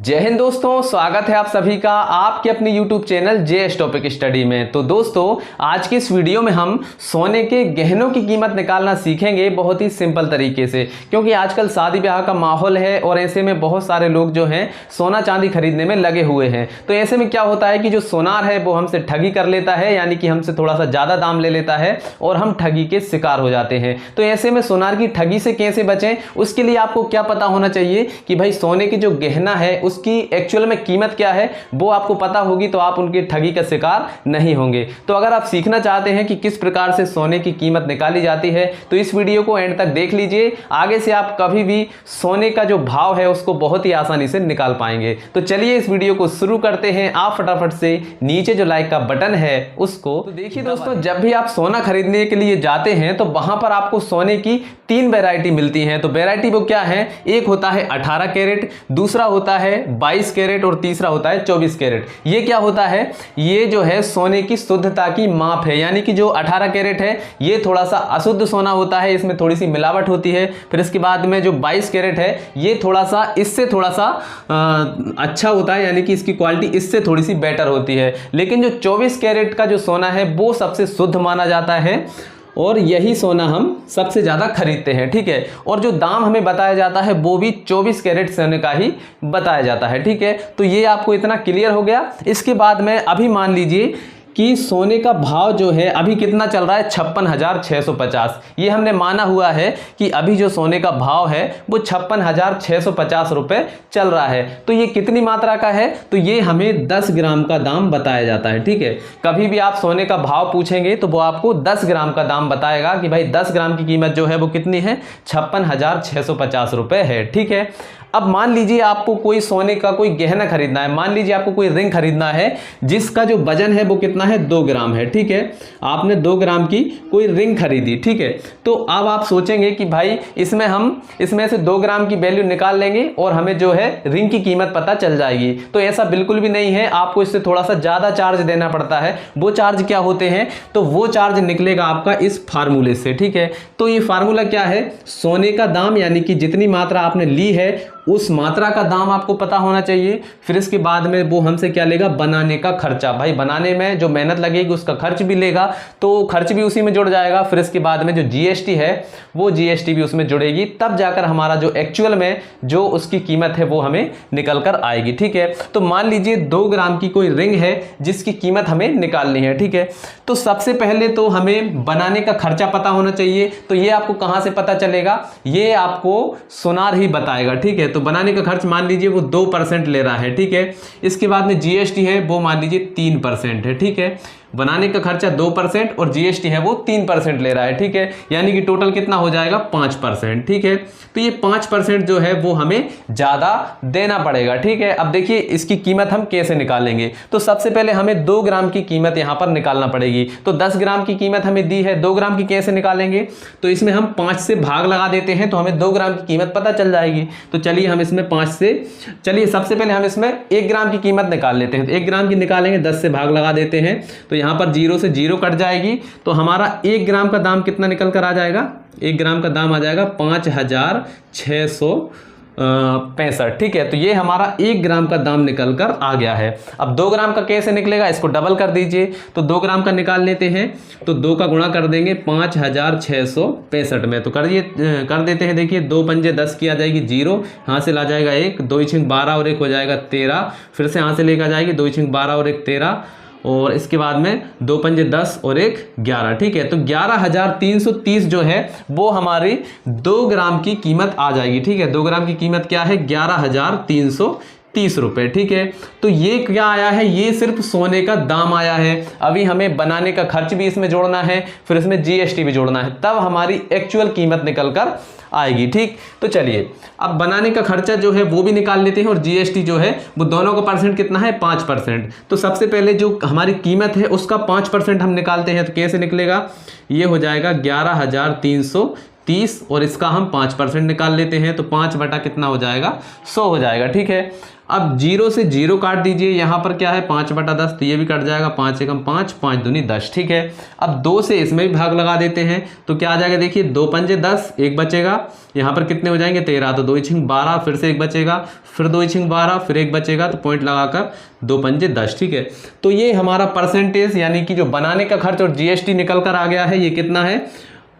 जय हिंद दोस्तों, स्वागत है आप सभी का आपके अपने YouTube channel JS topic study में। तो दोस्तों, आज की इस वीडियो में हम सोने के गहनों की कीमत निकालना सीखेंगे बहुत ही सिंपल तरीके से, क्योंकि आजकल शादी ब्याह का माहौल है और ऐसे में बहुत सारे लोग जो हैं सोना चांदी खरीदने में लगे हुए हैं। तो ऐसे में क्या होता है कि जो सोनार है वो हमसे ठगी कर लेता है, यानी कि हमसे थोड़ा सा ज़्यादा दाम ले लेता है और हम ठगी के शिकार हो जाते हैं। तो ऐसे में सोनार की ठगी से कैसे बचें, उसके लिए आपको क्या पता होना चाहिए कि भाई सोने की जो गहना है उसकी एक्चुअल में कीमत क्या है, वो आपको पता होगी तो आप उनकी ठगी का शिकार नहीं होंगे। तो अगर आप सीखना चाहते हैं कि किस प्रकार से सोने की कीमत निकाली जाती है तो इस वीडियो को एंड तक देख लीजिए। आगे से आप कभी भी सोने का जो भाव है उसको बहुत ही आसानी से निकाल पाएंगे। तो चलिए इस वीडियो को शुरू करते हैं। आप फटाफट से नीचे जो लाइक का बटन है उसको तो देखिए दोस्तों, जब भी आप सोना खरीदने के लिए जाते हैं तो वहां पर आपको सोने की 3 वैरायटी मिलती हैं। तो वैरायटी वो क्या है, एक होता है 18 कैरेट, दूसरा होता है 22 कैरेट और तीसरा होता है 24 कैरेट। ये क्या होता है, ये जो है सोने की शुद्धता की माप है। यानी कि जो 18 कैरेट है ये थोड़ा सा अशुद्ध सोना होता है, इसमें थोड़ी सी मिलावट होती है। फिर इसके बाद में जो 22 कैरेट है ये थोड़ा सा इससे थोड़ा सा अच्छा होता है, यानी कि इसकी क्वालिटी इससे थोड़ी सी बेटर होती है। लेकिन जो 24 कैरेट का जो सोना है वो सबसे शुद्ध माना जाता है और यही सोना हम सबसे ज़्यादा खरीदते हैं। ठीक है, और जो दाम हमें बताया जाता है वो भी 24 कैरेट सोने का ही बताया जाता है। ठीक है, तो ये आपको इतना क्लियर हो गया। इसके बाद में अभी मान लीजिए कि सोने का भाव जो है अभी कितना चल रहा है, 56,650। ये हमने माना हुआ है कि अभी जो सोने का भाव है वो 56,650 रुपये चल रहा है। तो ये कितनी मात्रा का है, तो ये हमें 10 ग्राम का दाम बताया जाता है। ठीक है, कभी भी आप सोने का भाव पूछेंगे तो वो आपको 10 ग्राम का दाम बताएगा कि भाई 10 ग्राम की कीमत जो है वो कितनी है, 56,650 रुपये है। ठीक है, अब मान लीजिए आपको कोई सोने का कोई गहना खरीदना है, मान लीजिए आपको कोई रिंग खरीदना है जिसका जो वजन है वो कितना है, 2 ग्राम है। ठीक है, आपने 2 ग्राम की कोई रिंग खरीदी। ठीक है, तो अब आप सोचेंगे कि भाई इसमें से 2 ग्राम की वैल्यू निकाल लेंगे और हमें जो है रिंग की कीमत पता चल जाएगी। तो ऐसा बिल्कुल भी नहीं है, आपको इससे थोड़ा सा ज़्यादा चार्ज देना पड़ता है। वो चार्ज क्या होते हैं, तो वो चार्ज निकलेगा आपका इस फार्मूले से। ठीक है, तो ये फार्मूला क्या है, सोने का दाम यानी कि जितनी मात्रा आपने ली है उस मात्रा का दाम आपको पता होना चाहिए। फिर इसके बाद में वो हमसे क्या लेगा, बनाने का खर्चा। भाई बनाने में जो मेहनत लगेगी उसका खर्च भी लेगा, तो खर्च भी उसी में जुड़ जाएगा। फिर इसके बाद में जो जीएसटी है वो जीएसटी भी उसमें जुड़ेगी, तब जाकर हमारा जो एक्चुअल में जो उसकी कीमत है वो हमें निकल कर आएगी। ठीक है, तो मान लीजिए 2 ग्राम की कोई रिंग है जिसकी कीमत हमें निकालनी है। ठीक है, तो सबसे पहले तो हमें बनाने का खर्चा पता होना चाहिए। तो ये आपको कहां से पता चलेगा, ये आपको सोनार ही बताएगा। ठीक है, तो बनाने का खर्च मान लीजिए वो 2% ले रहा है। ठीक है, इसके बाद में जीएसटी है वो मान लीजिए 3% है। ठीक है, बनाने का खर्चा 2% और जीएसटी है वो 3% ले रहा है। ठीक है, यानी कि टोटल कितना हो जाएगा, 5%। ठीक है, तो ये 5% जो है वो हमें ज्यादा देना पड़ेगा। ठीक है, अब देखिए इसकी कीमत हम कैसे निकालेंगे। तो सबसे पहले हमें 2 ग्राम की कीमत यहां पर निकालना पड़ेगी। तो 10 ग्राम की कीमत हमें दी है, 2 ग्राम की कैसे निकालेंगे, तो इसमें हम 5 से भाग लगा देते हैं तो हमें 2 ग्राम की कीमत पता चल जाएगी। तो चलिए हम इसमें 5 से, चलिए सबसे पहले हम इसमें 1 ग्राम की कीमत निकाल लेते हैं। तो 1 ग्राम की निकालेंगे, 10 से भाग लगा देते हैं तो यहाँ पर 0 से 0 कट जाएगी। तो हमारा 1 ग्राम का दाम कितना निकल कर आ जाएगा, 1 ग्राम का दाम आ जाएगा 5,665। ठीक है, तो ये हमारा 1 ग्राम का दाम निकल कर आ गया है। अब 2 ग्राम का कैसे निकलेगा, इसको डबल कर दीजिए। तो 2 ग्राम का निकाल लेते हैं, तो 2 का गुणा कर देंगे 5,665 में। तो कर देते हैं। देखिए 2 पंजे 10 की आ जाएगी 0, हासिल आ जाएगा 1, 2 × 12 और 1 हो जाएगा 13। फिर से हासिल 1 आ जाएगी, 2 × 12 और 1 13, और इसके बाद में 2 पंजे 10 और 1 11। ठीक है, तो 11,330 जो है वो हमारी 2 ग्राम की कीमत आ जाएगी। ठीक है, 2 ग्राम की कीमत क्या है, 11,330 रुपये। ठीक है, तो ये क्या आया है, ये सिर्फ सोने का दाम आया है। अभी हमें बनाने का खर्च भी इसमें जोड़ना है, फिर इसमें जीएसटी भी जोड़ना है, तब हमारी एक्चुअल कीमत निकल कर आएगी। ठीक, तो चलिए अब बनाने का खर्चा जो है वो भी निकाल लेते हैं और जीएसटी जो है वो दोनों का परसेंट कितना है, 5%। तो सबसे पहले जो हमारी कीमत है उसका 5% हम निकालते हैं। तो कैसे निकलेगा, ये हो जाएगा 11,330 और इसका हम 5% निकाल लेते हैं। तो 5 बटा कितना हो जाएगा, 100 हो जाएगा। ठीक है, अब 0 से 0 काट दीजिए, यहाँ पर क्या है 5/10, तो ये भी कट जाएगा, 5 एकम 5, 5 दूनी 10, ठीक है। अब 2 से इसमें भी भाग लगा देते हैं, तो क्या आ जाएगा देखिए, 2 पंजे 10, एक बचेगा, यहाँ पर कितने हो जाएंगे 13, तो 2 छिंग 12, फिर से एक बचेगा, फिर 2 छिंग 12, फिर एक बचेगा, तो पॉइंट लगाकर 2 पंजे 10, ठीक है। तो ये हमारा परसेंटेज यानी कि जो बनाने का खर्च और जीएसटी निकल कर आ गया है, ये कितना है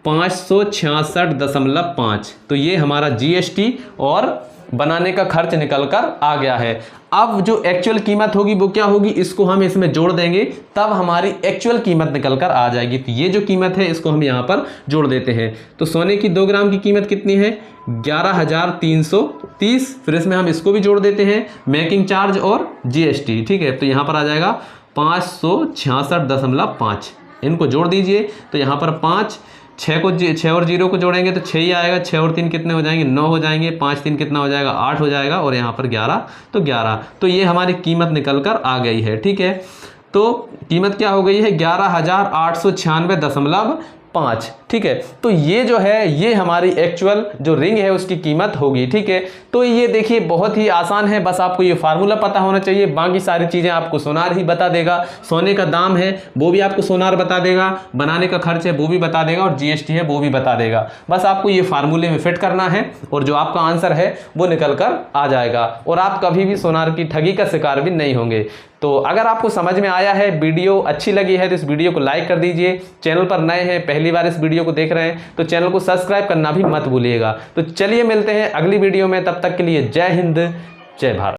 566.5। तो ये हमारा जीएसटी और बनाने का खर्च निकलकर आ गया है। अब जो एक्चुअल कीमत होगी वो क्या होगी, इसको हम इसमें जोड़ देंगे, तब हमारी एक्चुअल कीमत निकलकर आ जाएगी। तो ये जो कीमत है इसको हम यहाँ पर जोड़ देते हैं। तो सोने की 2 ग्राम की कीमत कितनी है 11,330, फिर इसमें हम इसको भी जोड़ देते हैं, मेकिंग चार्ज और जीएसटी, ठीक है। तो यहाँ पर आ जाएगा 566.5, इनको जोड़ दीजिए। तो यहाँ पर 5, 6 और 0 को जोड़ेंगे तो 6 ही आएगा, 6 और 3 कितने हो जाएंगे 9 हो जाएंगे, 5 3 कितना हो जाएगा 8 हो जाएगा, और यहाँ पर 11, तो 11। तो ये हमारी कीमत निकल कर आ गई है, ठीक है। तो कीमत क्या हो गई है 11,896.5, ठीक है। तो ये जो है ये हमारी एक्चुअल जो रिंग है उसकी कीमत होगी, ठीक है। तो ये देखिए बहुत ही आसान है, बस आपको ये फार्मूला पता होना चाहिए, बाकी सारी चीज़ें आपको सोनार ही बता देगा। सोने का दाम है वो भी आपको सोनार बता देगा, बनाने का खर्च है वो भी बता देगा, और जीएसटी है वो भी बता देगा। बस आपको ये फार्मूले में फिट करना है और जो आपका आंसर है वो निकल कर आ जाएगा, और आप कभी भी सोनार की ठगी का शिकार भी नहीं होंगे। तो अगर आपको समझ में आया है, वीडियो अच्छी लगी है, तो इस वीडियो को लाइक कर दीजिए। चैनल पर नए हैं, पहली बार इस वीडियो को देख रहे हैं, तो चैनल को सब्सक्राइब करना भी मत भूलिएगा। तो चलिए मिलते हैं अगली वीडियो में, तब तक के लिए जय हिंद, जय भारत।